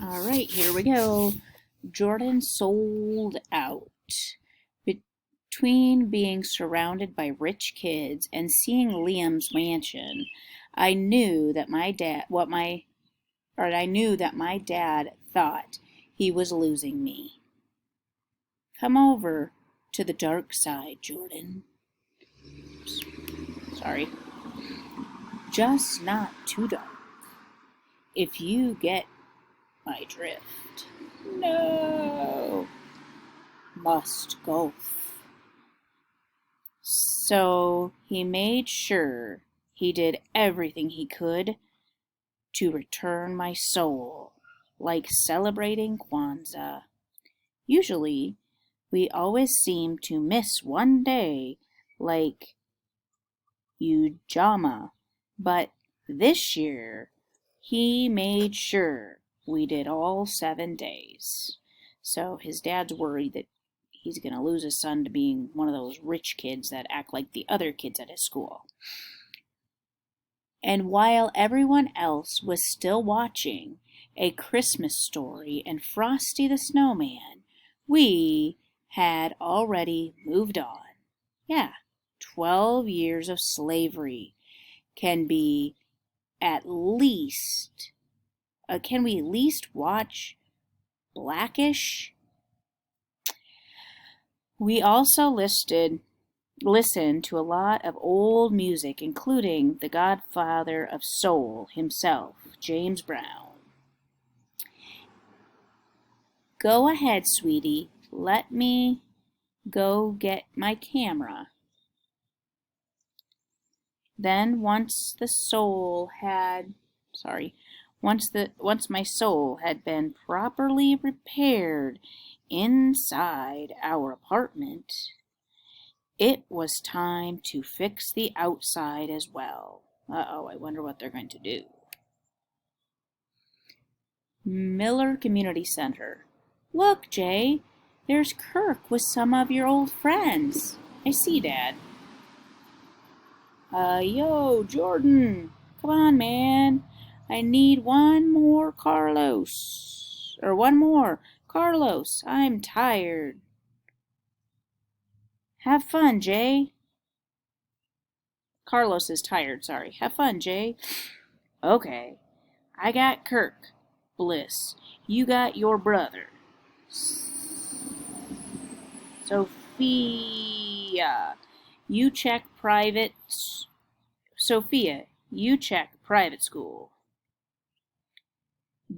All right, here we go. Jordan sold out. Between being surrounded by rich kids and seeing Liam's mansion, I knew that my dad thought he was losing me. Come over to the dark side, Jordan. Sorry. Just not too dark. If you get my drift. No. Must go. So he made sure he did everything he could to return my soul, like celebrating Kwanzaa. Usually, we always seem to miss one day, like Ujama, but this year he made sure we did all 7 days. So his dad's worried that he's going to lose his son to being one of those rich kids that act like the other kids at his school. And while everyone else was still watching A Christmas Story and Frosty the Snowman, we had already moved on. Yeah, 12 years of slavery can be at least, can we at least watch Blackish? We also listened to a lot of old music, including the godfather of soul himself, James Brown. Go ahead, sweetie. Let me go get my camera. Then once my soul had been properly repaired inside our apartment, it was time to fix the outside as well. Uh-oh, I wonder what they're going to do. Miller Community Center. Look, Jay, there's Kirk with some of your old friends. I see, Dad. Yo, Jordan. Come on, man. I need one more Carlos. Or one more. Carlos, I'm tired. Have fun, Jay. Carlos is tired, sorry. Have fun, Jay. Okay. I got Kirk. Bliss. You got your brother. Sophia. You check private. Sophia, you check private school.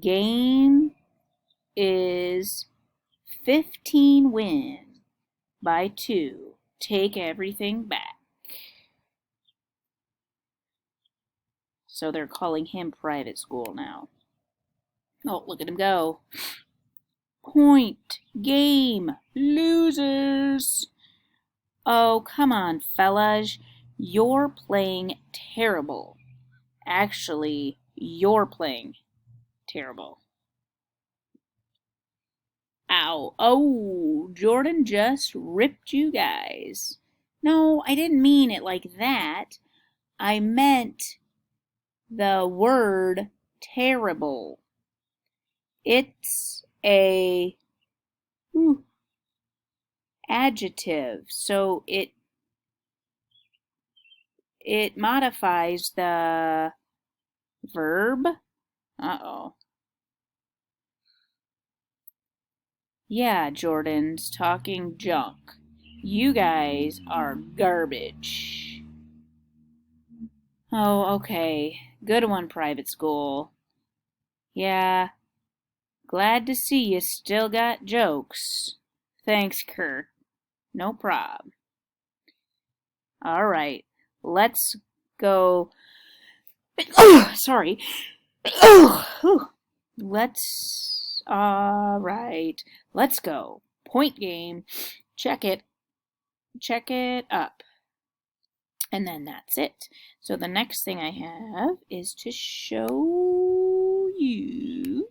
Game is 15 win by 2. Take everything back. So they're calling him private school now. Oh, look at him go. Point. Game. Losers. Oh, come on, fellas. You're playing terrible. Actually, you're playing terrible. Ow. Oh, Jordan just ripped you guys. No, I didn't mean it like that. I meant the word terrible. It's a adjective, so it modifies the verb. Uh-oh. Yeah, Jordan's talking junk. You guys are garbage. Oh, okay. Good one, private school. Yeah. Glad to see you still got jokes. Thanks, Kirk. No prob. All right. Let's go. Sorry. All right. Let's go. Point game. Check it up. And then that's it. So the next thing I have is to show you.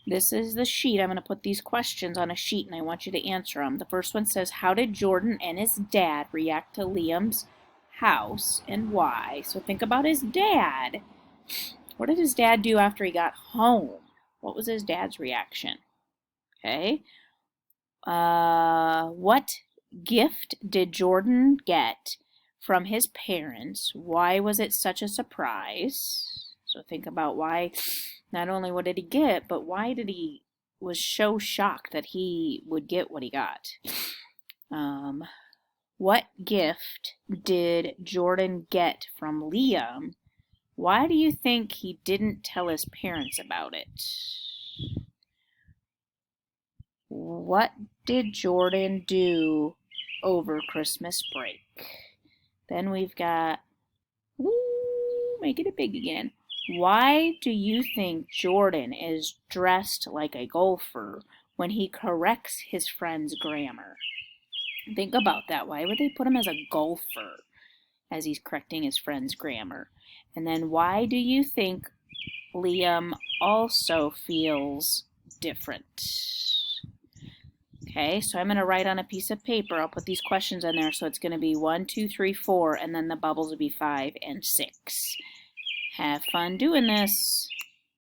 This is the sheet. I'm going to put these questions on a sheet and I want you to answer them. The first one says, how did Jordan and his dad react to Liam's house and why? So think about his dad. What did his dad do after he got home? What was his dad's reaction? Okay. What gift did Jordan get from his parents? Why was it such a surprise? So think about why, not only what did he get, but why did he was so shocked that he would get what he got. What gift did Jordan get from Liam? Why do you think he didn't tell his parents about it? What did Jordan do over Christmas break? Then we've got, making it big again. Why do you think Jordan is dressed like a golfer when he corrects his friend's grammar? Think about that. Why would they put him as a golfer as he's correcting his friend's grammar? And then why do you think Liam also feels different? Okay, so I'm going to write on a piece of paper. I'll put these questions in there. So it's going to be 1, 2, 3, 4, and then the bubbles will be 5 and 6. Have fun doing this.